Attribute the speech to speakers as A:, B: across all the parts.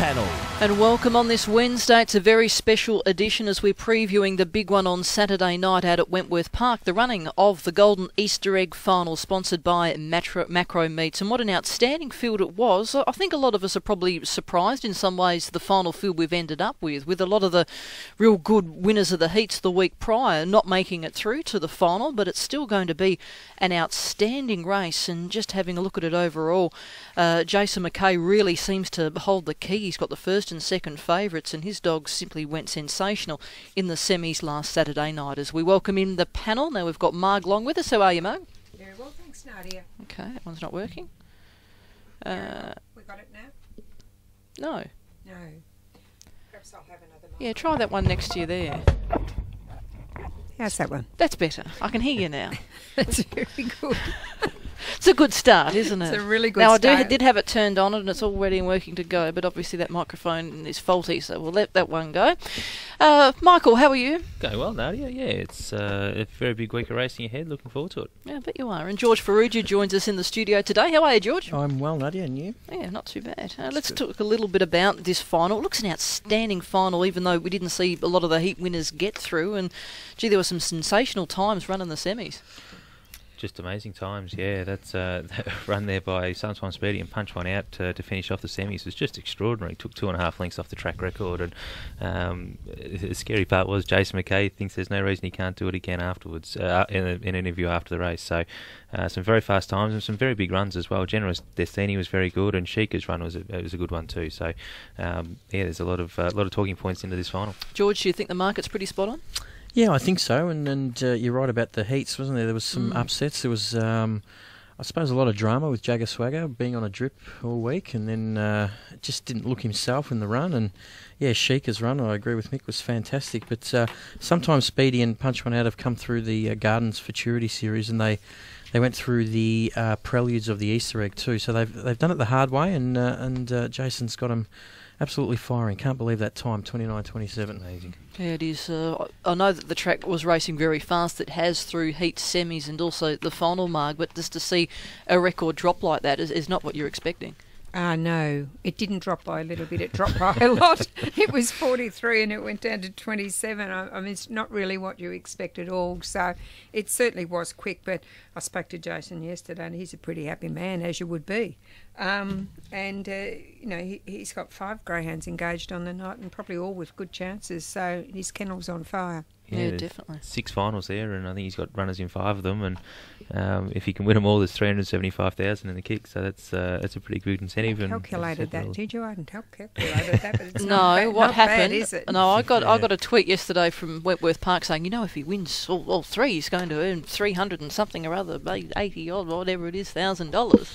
A: panel.
B: And welcome on this Wednesday. It's a very special edition as we're previewing the big one on Saturday night out at Wentworth Park, the running of the Golden Easter Egg Final, sponsored by Macro Meats. And what an outstanding field it was. I think a lot of us are probably surprised in some ways the final field we've ended up with a lot of the real good winners of the heats the week prior not making it through to the final, but it's still going to be an outstanding race. And just having a look at it overall, Jason McKay really seems to hold the key. He's got the first and second favourites, and his dogs simply went sensational in the semis last Saturday night. As we welcome in the panel, now we've got Marg Long with us. How are you, Marg?
C: Very well, thanks, Nadia.
B: Okay, that one's not working.
C: We got it now?
B: No.
C: No. Perhaps I'll have another one.
B: Yeah, try that one next to you there.
C: How's that one?
B: That's better. I can hear you now.
C: That's very good.
B: It's a good start, isn't it?
C: It's a really good
B: now,
C: start.
B: I did have it turned on and it's all ready and working to go, but obviously that microphone is faulty, so we'll let that one go. Michael, how are you?
D: Going well, Nadia. Yeah, it's a very big week of racing ahead. Looking forward to it.
B: Yeah, I bet you are. And George Farrugia joins us in the studio today. How are you, George?
A: I'm well, Nadia, and you?
B: Yeah, not too bad. Let's talk a little bit about this final. It looks an outstanding final, even though we didn't see a lot of the heat winners get through. And, gee, there were some sensational times running the semis.
D: Just amazing times, yeah. That's that run there by Sometime Speedy and punch one out to finish off the semis was just extraordinary. Took 2.5 lengths off the track record, and the scary part was Jason McKay thinks there's no reason he can't do it again afterwards in an interview after the race. So some very fast times and some very big runs as well. Generous Destiny was very good, and Sheikah's run was a good one too. So yeah, there's a lot of talking points into this final.
B: George, do you think the market's pretty spot on?
A: Yeah, I think so, and you're right about the heats, wasn't there? There was some upsets. There was, I suppose, a lot of drama with Jagger Swagger being on a drip all week, and then just didn't look himself in the run. And yeah, Sheikah's run, I agree with Mick, was fantastic. But sometimes Speedy and Punch One Out have come through the Gardens Futurity series, and they went through the preludes of the Easter egg too. So they've done it the hard way, and Jason's got him absolutely firing. Can't believe that time, 29:27.
D: Amazing.
B: Yeah, it is. I know that the track was racing very fast. It has through heat semis and also the final, Marg, but just to see a record drop like that is not what you're expecting.
C: No, it didn't drop by a little bit. It dropped by a lot. It was 43 and it went down to 27. I mean, it's not really what you expect at all. So it certainly was quick. But I spoke to Jason yesterday and he's a pretty happy man, as you would be. You know, he's got 5 greyhounds engaged on the night and probably all with good chances. So his kennel's on fire.
B: Yeah, definitely.
D: 6 finals there, and I think he's got runners in 5 of them. And if he can win them all, there's 375,000 in the kick. So that's a pretty good incentive.
C: I calculated that, did you? I hadn't calculated that, but it's
B: no,
C: not bad,
B: what
C: not
B: happened?
C: Bad, is it?
B: No, I got a tweet yesterday from Wentworth Park saying, you know, if he wins all 3, he's going to earn 300 and something or other, 80 odd, whatever it is, $1,000.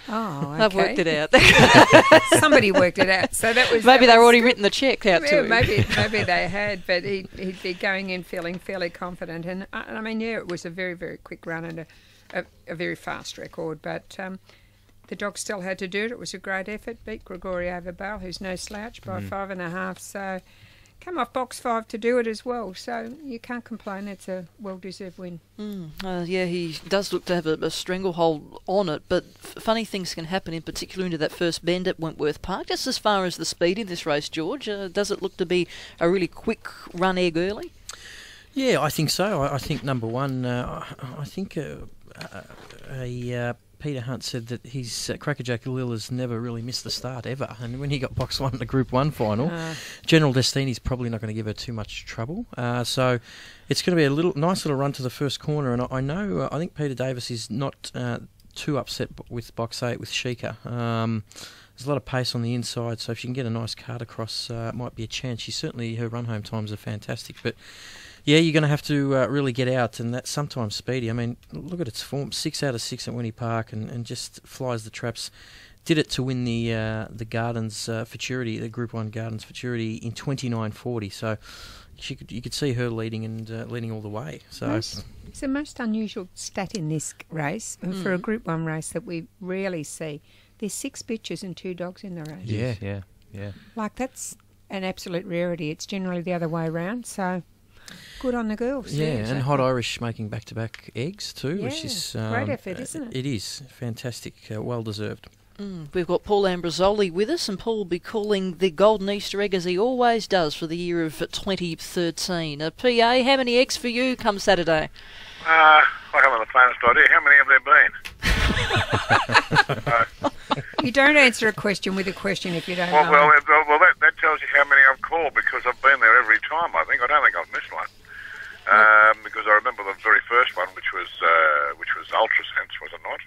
C: Oh, okay.
B: They've worked it out.
C: Somebody worked it out. So that was
B: maybe they've already written the cheque out to him.
C: Maybe they had, but he'd be going in feeling fairly confident. And I mean, yeah, it was a very, very quick run and a very fast record. But the dog still had to do it. It was a great effort. Beat Gregory over Bale, who's no slouch, by 5.5. So come off box 5 to do it as well. So you can't complain. It's a well-deserved win.
B: Yeah, he does look to have a stranglehold on it, but funny things can happen, in particular into that first bend at Wentworth Park. Just as far as the speed in this race, George, does it look to be a really quick run egg early?
A: Yeah, I think so. I think number one, I think Peter Hunt said that his Crackerjack Lil has never really missed the start ever, and when he got box 1 in the Group 1 final, General Destini's probably not going to give her too much trouble. So it's going to be a nice little run to the first corner, and I think Peter Davis is not too upset with box 8 with Sheikah. There's a lot of pace on the inside, so if she can get a nice card across, it might be a chance. Her run home times are fantastic, but yeah, you're going to have to really get out, and that's sometimes Speedy. I mean, look at its form, 6 out of 6 at Winnie Park, and just flies the traps. Did it to win the Gardens Futurity, the Group 1 Gardens Futurity in 29:40. So you could see her leading all the way. So
C: it's the most unusual stat in this race for a Group 1 race that we rarely see. There's 6 bitches and 2 dogs in the race.
D: Yeah.
C: Like, that's an absolute rarity. It's generally the other way around. So good on the girls.
A: Yeah, and Hot Irish making back-to-back eggs too, which is
C: great effort, isn't it?
A: It is fantastic, well deserved.
B: We've got Paul Ambrosoli with us, and Paul will be calling the Golden Easter Egg as he always does for the year of 2013. PA, how many eggs for you come Saturday?
E: I haven't the faintest idea. How many have there been?
C: You don't answer a question with a question if you don't
E: Well,
C: know.
E: that tells you how many I've called, because I've been there every time, I think. I don't think I've missed one. Because I remember the very first one, which was Ultrasense, was it not?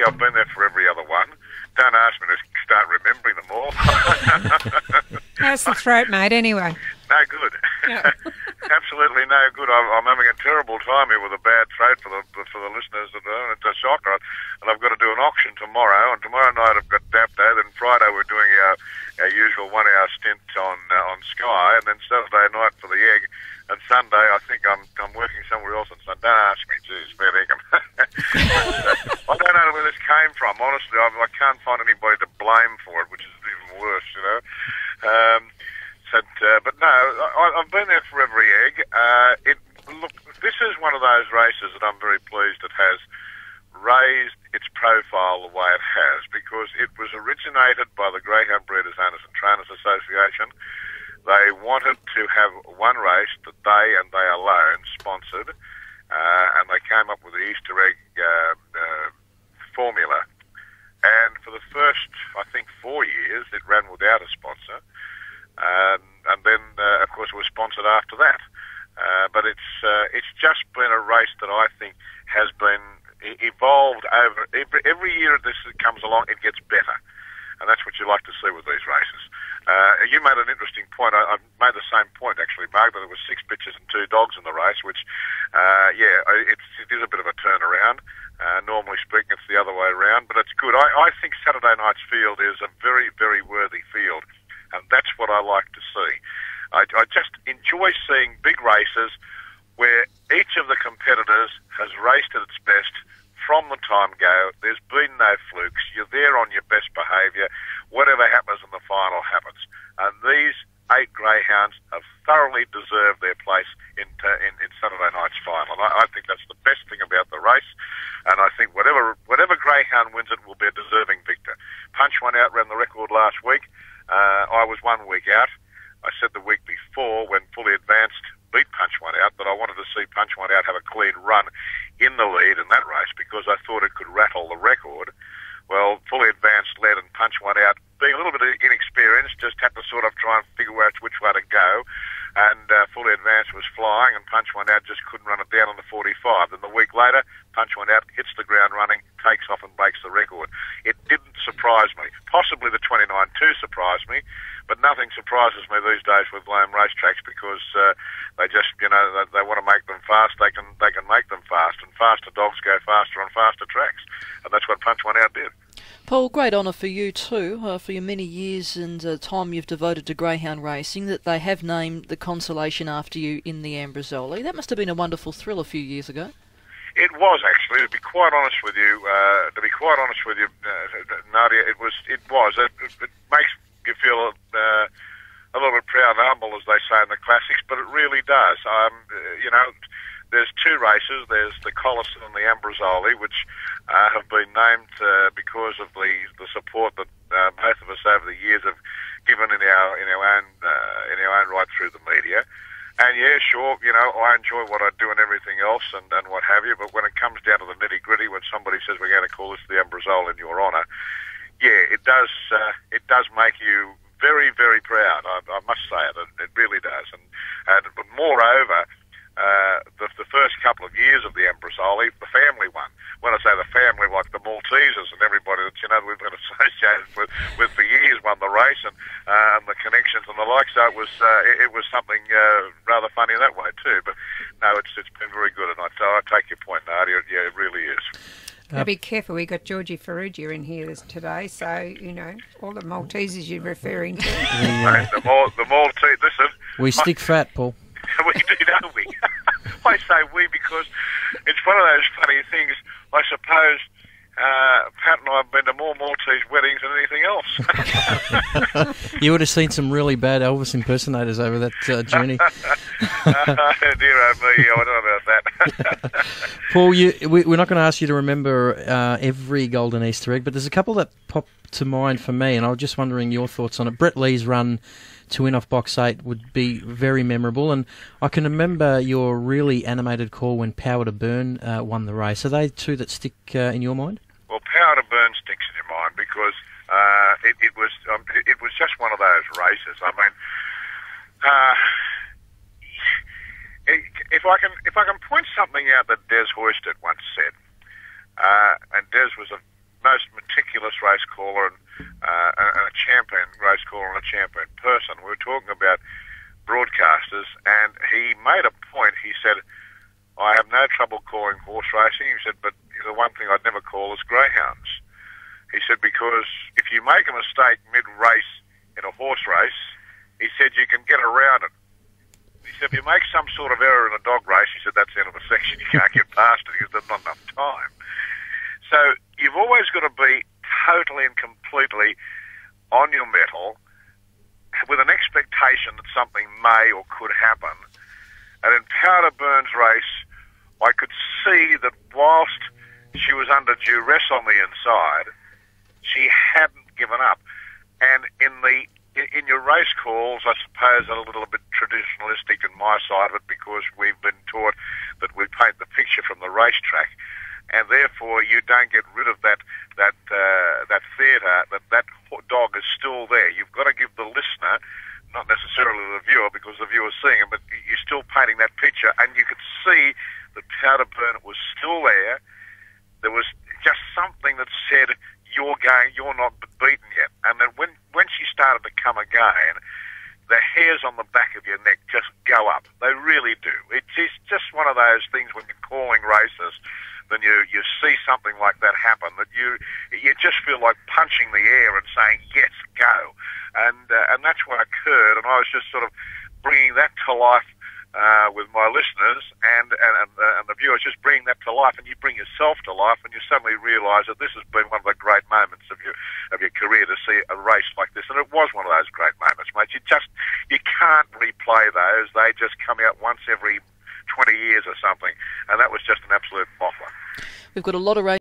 E: I've been there for every other one. Don't ask me to start remembering them all.
C: How's the throat, mate, anyway?
E: No good. Absolutely no good. I'm having a terrible time here with a bad throat for the listeners. It's a shocker. And I've got to do an auction tomorrow. And tomorrow night I've got Dapto. Then Friday we're doing our usual 1 hour stint on Sky. And then Saturday night for the egg. And Sunday I think I'm working somewhere else on Sunday. Don't ask me. Jeez, fair dinkum. I don't know where this came from. Honestly, I can't find anybody to blame for it, which is even worse, you know. But no, I've been there for every egg. Look, this is one of those races that I'm very pleased it has raised its profile the way it has, because it was originated by the Greyhound Breeders' Owners and Trainers Association. They wanted to have one race that they and they alone sponsored, and they came up with the Easter egg formula. And for the first, I think, 4 years, it ran without a sponsor. And then, of course, it was sponsored after that. But it's just been a race that I think has been evolved over every year this comes along. It gets better, and that's what you like to see with these races. You made an interesting point. I made the same point actually, Mark. That there was 6 bitches and 2 dogs in the race, which, it is a bit of a turnaround. Normally speaking, it's the other way around, but it's good. I think Saturday night's field is a very, very worthy field. And that's what I like to see. I just enjoy seeing big races where each of the competitors has raced at its best from the time go. There's been no flukes. You're there on your best behaviour. Whatever happens in the final happens. And these 8 Greyhounds have thoroughly deserved their place in Saturday night's final. I think that's the best thing about the race. And I think whatever Greyhound wins it will be a deserving victor. Punch One Out ran the record last week. I was 1 week out. I said the week before, when Fully Advanced beat Punch One Out, that I wanted to see Punch One Out have a clean run in the lead in that race because I thought it could rattle the record. Well, Fully Advanced led and Punch One Out, being a little bit inexperienced, just had to sort of try and figure out which way to go. And Fully Advanced was flying, and Punch One Out just couldn't run it down on the 45. Then the week later, Punch One Out hits the ground running, takes off and breaks the record. It didn't surprise me. Possibly the 29-2 surprised me, but nothing surprises me these days with lame racetracks because they just, they want to make them fast. They can make them fast, and faster dogs go faster on faster tracks, and that's what Punch One Out did.
B: Paul, great honour for you too, for your many years and time you've devoted to greyhound racing, that they have named the consolation after you in the Ambrosoli. That must have been a wonderful thrill a few years ago.
E: It was actually, to be quite honest with you, Nadia. It makes you feel a little bit proud and humble, as they say in the classics, but it really does. There's 2 races. There's the Collison and the Ambrosoli, which have been named because of the support that both of us over the years have given in our own right through the media. And yeah, sure, I enjoy what I do and everything else and what have you. But when it comes down to the nitty gritty, when somebody says we're going to call this the Ambrosoli in your honour, yeah, it does make you very, very proud. I must say it. It really does. But moreover, the first couple of years of the Ambrosoli, the family one. When I say the family, like the Maltesers and everybody that we've been associated with for years, won the race and the connections and the like. So it was something rather funny that way too. But no, it's been very good, and so I take your point, Nadia. Yeah, it really is.
C: Now be careful, we got Georgie Ferrugia in here today, so, all the Maltesers you're referring to.
E: The Maltese, listen.
A: We stick fat, Paul.
E: We do, don't we? I say we because it's one of those funny things. I suppose Pat and I have been to more Maltese weddings than anything else.
A: You would have seen some really bad Elvis impersonators over that journey.
E: Dear oh me, I don't know about that.
A: Paul, we're not going to ask you to remember every Golden Easter egg, but there's a couple that pop to mind for me, and I was just wondering your thoughts on it. Brett Lee's run to win off box 8 would be very memorable, and I can remember your really animated call when Power to Burn won the race. Are they two that stick in your mind?
E: Well, Power to Burn sticks in your mind because it was just one of those races. I mean, if I can point something out that Des Hoisted once said, and Des was a most meticulous race caller and a champion race caller and a champion person. We were talking about broadcasters, and he made a point. He said, I have no trouble calling horse racing. He said, but the one thing I'd never call is greyhounds. He said, because if you make a mistake mid-race in a horse race, he said, you can get around it. He said, if you make some sort of error in a dog race, he said, that's the end of a section. You can't get past it because there's not enough time. So you've always got to be totally and completely on your mettle with an expectation that something may or could happen. And in Power to Burn's race, I could see that whilst she was under duress on the inside, she hadn't given up. And in your race calls, I suppose a little bit traditionalistic in my side of it because we've been taught that we paint the picture from the racetrack. And therefore, you don't get rid of that theatre, that dog is still there. You've got to give the listener, not necessarily the viewer, because the viewer's seeing it, but you're still painting that picture. And you could see that Power to Burn was still there. There was just something that said, you're not beaten yet. And then when she started to come again, the hairs on the back of your neck just go up. They really do. It's just one of those things when you're calling races, then you see something like that happen, that you just feel like punching the air and saying, yes, go. And that's what occurred, and I was just sort of bringing that to life with my listeners and the viewers, just bringing that to life, and you bring yourself to life, and you suddenly realise that this has been one of the great moments of your career to see a race like this, and it was one of those great moments, mate. You can't replay those; they just come out once every 20 years or something, and that was just an absolute boffler.
B: We've got a lot of